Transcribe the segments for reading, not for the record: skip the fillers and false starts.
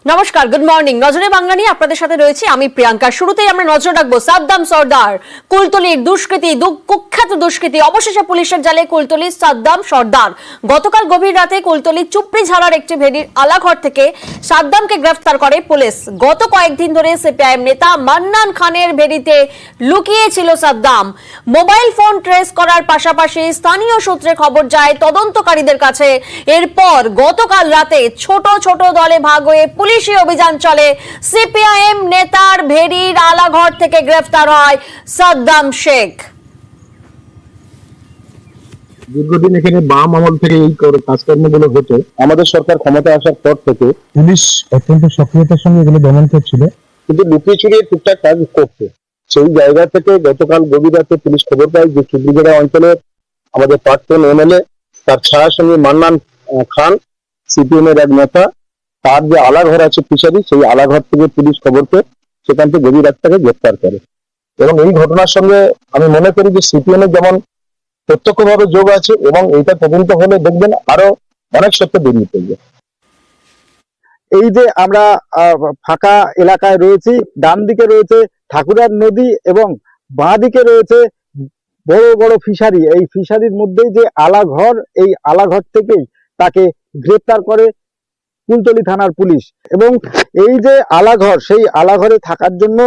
নমস্কার, good morning. নজরে বাংলা নিয়ে আপনাদের সাথে রয়েছে আমি প্রিয়াঙ্কা। শুরুতেই আমরা নজর রাখবো সাদ্দাম সর্দার, কুলতলির দুষ্কৃতী, কুখ্যাত দুষ্কৃতী। অবশেষে পুলিশের জালে কুলতলির সাদ্দাম সর্দার। গতকাল গভীর রাতে কুলতলির চুপড়িঝাড়ার একটি ভেড়ির আলাঘর থেকে সাদ্দামকে গ্রেফতার করে পুলিশ। গত কয়েকদিন ধরে সিপিআইএম নেতা মান্নান খানের ভেড়িতে লুকিয়ে ছিল সাদ্দাম। মোবাইল ফোন ট্রেস করার পাশাপাশি স্থানীয় সূত্রে খবর যায় তদন্তকারীদের কাছে। এরপর গতকাল রাতে ছোট ছোট দলে ভাগ হয়ে পুলিশি অভিযান চলে। সিপিআইএম নেতার ভেড়ির আলাঘর থেকে গ্রেফতার হয় সাদ্দাম শেখ। দীর্ঘদিন এখানে বাম আমল থেকে এই কাজকর্মগুলো হতো। আমাদের সরকার ক্ষমতা আসার পর থেকে পুলিশ অত্যন্ত সক্রিয়তার সঙ্গে এগুলো দমন করছিল, কিন্তু লুকিয়ে চুরিয়ে টুকটাক কাজ করতো। সেই জায়গা থেকে গতকাল গভীর রাতে পুলিশ খবর পায় যে চুবড়িঝাড়া অঞ্চলের আমাদের প্রাক্তন এমএলএ, তার ছায়ার সঙ্গে মান্নান খান, সিপিএম এর এক নেতা, তার যে আলাঘর আছে ফিশারি, সেই আলাঘর থেকে পুলিশ খবর পেয়ে সেখান থেকে গভীর রাত তাকে গ্রেফতার করে। এবং এই ঘটনার সঙ্গে আমি মনে করি যে সিপিএম এর যেমন প্রত্যক্ষভাবে যোগ আছে, এবং এইটা তদন্ত হলে দেখবেন আরো অনেক সত্য বেরিয়ে পড়বে। এই যে আমরা ফাঁকা এলাকায় রয়েছি, ডান দিকে রয়েছে ঠাকুরার নদী এবং বাঁ দিকে রয়েছে বড় বড় ফিশারি। এই ফিশারির মধ্যেই যে আলাঘর, এই আলাঘর থেকেই তাকে গ্রেপ্তার করে কুলতলি থানার পুলিশ। এবং এই যে আলাঘর, সেই আলাঘরে থাকার জন্য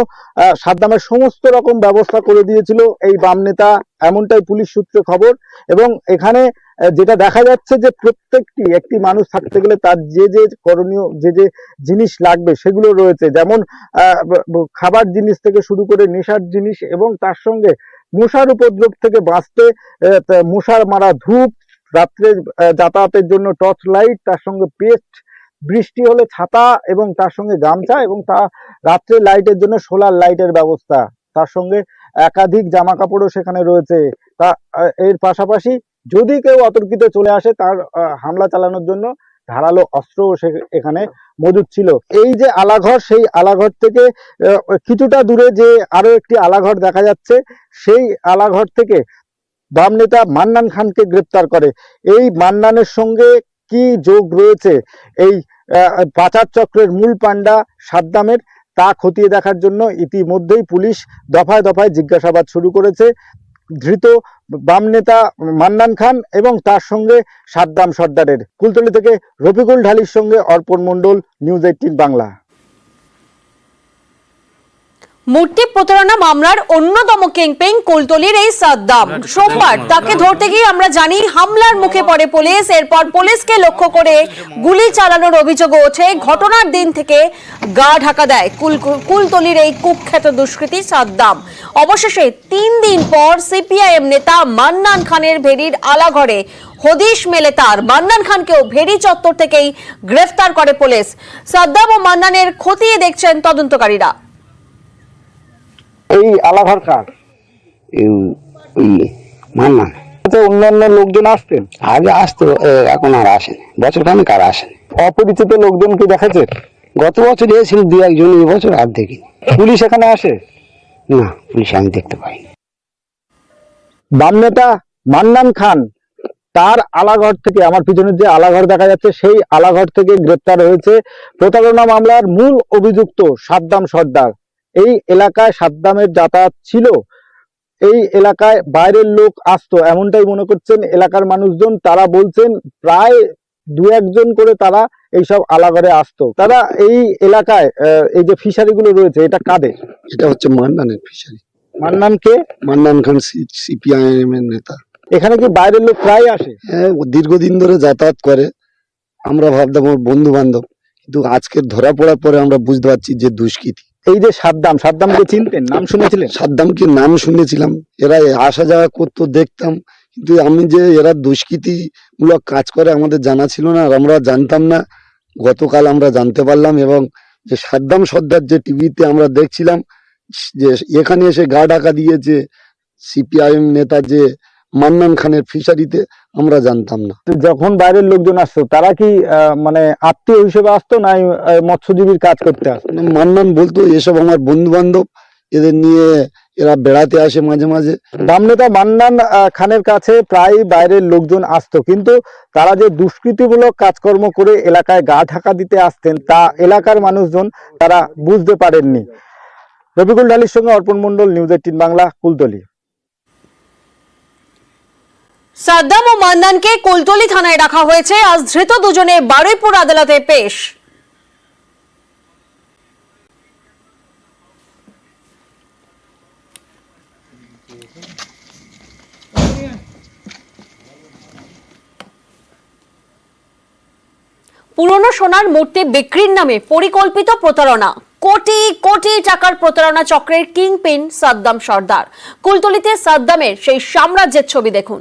সাদ্দামের সমস্ত রকম ব্যবস্থা করে দিয়েছিল এই বাম নেতা, এমনটাই পুলিশ সূত্রে খবর। এবং এখানে যেটা দেখা যাচ্ছে যে প্রত্যেকটি একটি মানুষ থাকতে গেলে তার যে যে করণীয় যে যে জিনিস লাগবে সেগুলো রয়েছে, যেমন খাবার জিনিস থেকে শুরু করে নেশার জিনিস, এবং তার সঙ্গে মশার উপদ্রব থেকে বাঁচতে মশার মারা ধূপ, রাত্রে যাতায়াতের জন্য টর্চ লাইট, তার সঙ্গে পেস্ট, বৃষ্টি হলে ছাতা, এবং তার সঙ্গে গামছা, এবং তা রাত্রে লাইটের জন্য সোলার লাইটের ব্যবস্থা। তার সঙ্গে একাধিক জামা কাপড়ও সেখানে রয়েছে। তা এর পাশাপাশি যদি কেউ অতর্কিত চলে আসে, তার হামলা চালানোর জন্য ধারালো অস্ত্রও এখানে মজুদ ছিল। এই যে আলাঘর, সেই আলাঘর থেকে কিছুটা দূরে যে আরো একটি আলাঘর দেখা যাচ্ছে, সেই আলাঘর থেকে বাম নেতা মান্নান খানকে গ্রেপ্তার করে। এই মান্নানের সঙ্গে কি যোগ রয়েছে এই পাচার চক্রের মূল পান্ডা সাদ্দামের, তা খতিয়ে দেখার জন্য ইতিমধ্যেই পুলিশ দফায় দফায় জিজ্ঞাসাবাদ শুরু করেছে ধৃত বাম নেতা মান্নান খান এবং তার সঙ্গে সাদ্দাম সর্দারের। কুলতলি থেকে রফিকুল ঢালির সঙ্গে অর্পণ মণ্ডল, নিউজ 18 বাংলা। মূর্তি প্রতারণা মামলার অন্যতম কিংপিং কুলতলির এই সাদ্দাম। সোমবার তাকে ধরতে গিয়ে আমরা জানি হামলার মুখে পড়ে পুলিশ। এরপর পুলিশকে লক্ষ্য করে গুলি চালানোর অভিযোগ ওঠে। ঘটনার দিন থেকে গা ঢাকা দেয় কুলতলির এই কুখ্যাত দুষ্কৃতী সাদ্দাম। অবশেষে 3 দিন পর সিপিআইএম নেতা মান্নান খানের ভেড়ির আলাঘরে হদিশ মেলে তার। মান্নান খানকেও ভেড়ি চত্বর থেকেই গ্রেফতার করে পুলিশ। সাদ্দাম ও মান্নানের খতিয়ে দেখছেন তদন্তকারীরা। এই আলাঘর কার? মান্নান। অন্যান্য লোকজন আসতেন? আগে আসতো, এখন আর আসেনি, বছর খানেক আর আসেনি। অপরিচিত লোকজন কি দেখেছে? গত বছর এসেছিল 2-1 জন, এবছর আর দেখিনি। পুলিশ এখানে আসে না, পুলিশ আমি দেখতে পাই। বাম নেতা মান্নান খান তার আলাঘর থেকে, আমার পিছনে যে আলাঘর দেখা যাচ্ছে, সেই আলাঘর থেকে গ্রেপ্তার হয়েছে প্রতারণা মামলার মূল অভিযুক্ত সাদ্দাম সর্দার। এই এলাকায় সাদ্দামের যাতায়াত ছিল, এই এলাকায় বাইরের লোক আসতো, এমনটাই মনে করছেন এলাকার মানুষজন। তারা বলছেন প্রায় 2-1 জন করে তারা এইসব আলাঘরে আসতো। তারা এই এলাকায় এই যে ফিশারি গুলো রয়েছে, এটা কাদের? এটা হচ্ছে মান্নানের ফিশারি। মান্নান কে? মান্নান খান সিপিআইএম এর নেতা। এখানে কি বাইরের লোক প্রায় আসে? হ্যাঁ, দীর্ঘদিন ধরে যাতায়াত করে। আমরা ভাবতাম ওর বন্ধু বান্ধব, কিন্তু আজকে ধরা পড়ার পরে আমরা বুঝতে পারছি যে দুষ্কৃতী। এই যে সাদ্দামকে চিনতেন? নাম শুনেছিলেন? সাদ্দামকে নাম শুনেছিলাম, এরা আসা যাওয়া করতো, দেখতাম, কিন্তু আমি যে এরা দুষ্কৃতি মূলক কাজ করে আমাদের জানা ছিল না, আর আমরা জানতাম না। গতকাল আমরা জানতে পারলাম, এবং যে সাদ্দাম সর্দার যে টিভিতে আমরা দেখছিলাম যে এখানে এসে গা ঢাকা দিয়েছে সিপিআইএম নেতা যে মান্নান খানের ফিশারিতে, আমরা জানতাম না। যখন বাইরের লোকজন আসতো, তারা কি মানে আত্মীয় হিসেবে আসতো, না মৎস্যজীবীর কাজ করতে আসতো? মান্নান বলতো এসব আমার বন্ধু বান্ধব, এদের নিয়ে এরা বেড়াতে আসে মাঝে মাঝে। বাম নেতা মান্নান খানের কাছে প্রায় বাইরের লোকজন আসতো, কিন্তু তারা যে দুষ্কৃতিমূলক কাজকর্ম করে এলাকায় গা ঢাকা দিতে আসতেন তা এলাকার মানুষজন তারা বুঝতে পারেননি। রবিকুল ঢালির সঙ্গে অর্পণ মণ্ডল, নিউজ 18 বাংলা, কুলতলি। সাদ্দাম ও মান্নানকে কুলতলি থানায় রাখা হয়েছে। আজ ধৃত দুজনে বারুইপুর আদালতে পেশ। পুরনো সোনার মূর্তি বিক্রির নামে পরিকল্পিত প্রতারণা। কোটি কোটি টাকার প্রতারণা চক্রের কিংপিন সাদ্দাম সর্দার। কুলতলিতে সাদ্দামের সেই সাম্রাজ্যের ছবি দেখুন।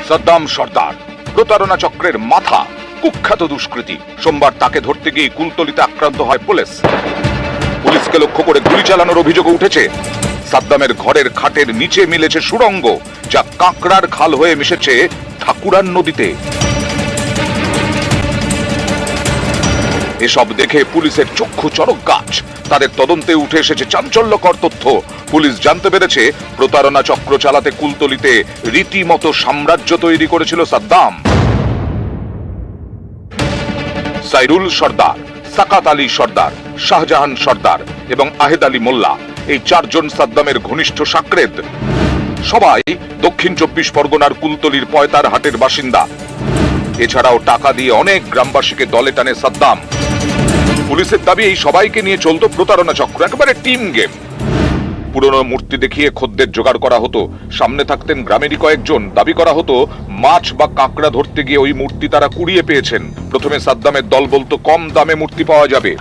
সাদ্দাম সর্দার প্রতারণা চক্রের মাথা, কুখ্যাত দুষ্কৃতী। সোমবার তাকে ধরতে গিয়ে কুলতলিতে আক্রান্ত হয় পুলিশ। পুলিশকে লক্ষ্য করে গুলি চালানোর অভিযোগ উঠেছে। সাদ্দামের ঘরের খাটের নিচে মিলেছে সুড়ঙ্গ, যা কাঁকড়ার খাল হয়ে মিশেছে ঠাকুরান নদীতে। এসব দেখে পুলিশের চক্ষু চড়ক গাছ। তাদের তদন্তে উঠে এসেছে চাঞ্চল্যকর তথ্য। পুলিশ জানতে পেরেছে প্রতারণা চক্র চালাতে কুলতলিতে রীতিমতো সাম্রাজ্য তৈরি করেছিল সাদ্দাম। সাইরুল সর্দার, সাকাত আলী সর্দার, শাহজাহান সর্দার এবং আহেদ আলী মোল্লা, এই চারজন সাদ্দামের ঘনিষ্ঠ সাকরেদ। সবাই দক্ষিণ 24 পরগনার কুলতলির পয়তার হাটের বাসিন্দা। এছাড়াও টাকা দিয়ে অনেক গ্রামবাসীকে দলে টানে সাদ্দাম। পুলিশের দাবি এই সবাইকে নিয়ে চলতো প্রতারণা চক্র, একেবারে টিম গেম। পুরনো মূর্তি দেখিয়ে খদ্দের জোগাড় করা হতো। সামনে থাকতেন গ্রামেরই কয়েকজন। দাবি করা হতো মাছ বা কাঁকড়া ধরতে গিয়ে ওই মূর্তি তারা কুড়িয়ে পেয়েছেন। প্রথমে সাদ্দামের দল বলতো কম দামে মূর্তি পাওয়া যাবে।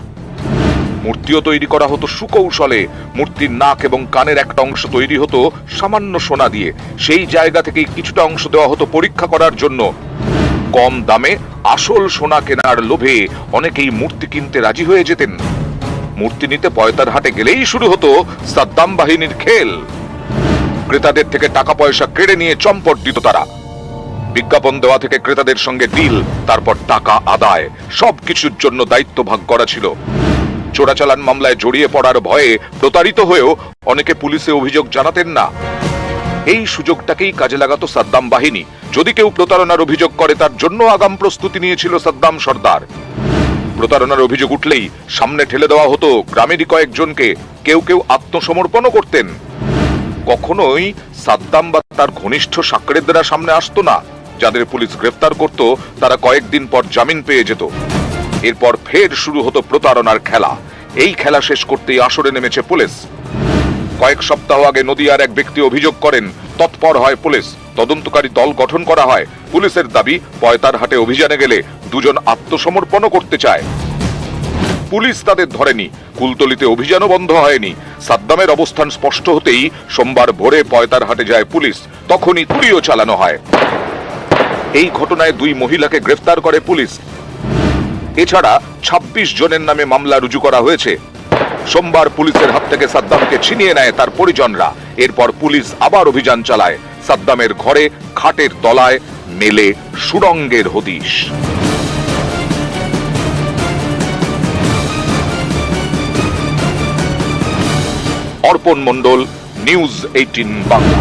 মূর্তিও তৈরি করা হতো সুকৌশলে। মূর্তির নাক এবং কানের একটা অংশ তৈরি হতো সামান্য সোনা দিয়ে। সেই জায়গা থেকেই কিছুটা অংশ দেওয়া হতো পরীক্ষা করার জন্য। কম দামে আসল সোনা কেনার লোভে অনেকেই মূর্তি কিনতে রাজি হয়ে যেতেন। মূর্তি নিতে পয়তার হাটে গেলেই শুরু হতো সাদ্দাম বাহিনীর খেল। ক্রেতাদের থেকে টাকা পয়সা কেড়ে নিয়ে চম্পট দিত তারা। বিজ্ঞাপন দেওয়া থেকে ক্রেতাদের সঙ্গে ডিল, তারপর টাকা আদায়, সবকিছুর জন্য দায়িত্ব ভাগ করা ছিল। চোরাচালান মামলায় জড়িয়ে পড়ার ভয়ে প্রতারিত হয়েও অনেকে পুলিশে অভিযোগ জানাতেন না। এই সুযোগটাকেই কাজে লাগাতো সাদ্দাম বাহিনী। যদি কেউ প্রতারণার অভিযোগ করে তার জন্য আগাম প্রস্তুতি নিয়েছিল সাদ্দাম সর্দার। প্রতারণার অভিযোগ উঠলেই সামনে ঠেলে দেওয়া হতো গ্রামেরই কয়েকজনকে। কেউ কেউ আত্মসমর্পণও করতেন। কখনোই সাদ্দাম বা তার ঘনিষ্ঠ সাকরেদরা সামনে আসতো না। যাদের পুলিশ গ্রেফতার করত তারা কয়েকদিন পর জামিন পেয়ে যেত। এরপর ফের শুরু হতো প্রতারণার খেলা। এই খেলা শেষ করতেই আসরে নেমেছে পুলিশ। কয়েক সপ্তাহ আগে নদিয়ার এক ব্যক্তি অভিযোগ করেন, তৎপর হয় পুলিশ। তদন্তকারী দল গঠন করা হয়। পুলিশের দাবি পয়তার হাটে অভিযানে গেলে দুজন আত্মসমর্পণও করতে চায়। পুলিশ তাদের ধরেনি। কুলতলিতে অভিযানও বন্ধ হয়নি। সাদ্দামের অবস্থান স্পষ্ট হতেই সোমবার ভোরে পয়তার হাটে যায় পুলিশ। তখনই গুলিও চালানো হয়। এই ঘটনায় 2 মহিলাকে গ্রেফতার করে পুলিশ। এছাড়া 26 জনের নামে মামলা রুজু করা হয়েছে। সোমবার পুলিশের হাত থেকে সাদ্দামকে ছিনিয়ে নেয় তার পরিজনরা। এরপর পুলিশ আবার অভিযান চালায়। সাদ্দামের ঘরে খাটের তলায় মেলে সুড়ঙ্গের হদিশ। অর্পণ মণ্ডল, নিউজ 18 বাংলা।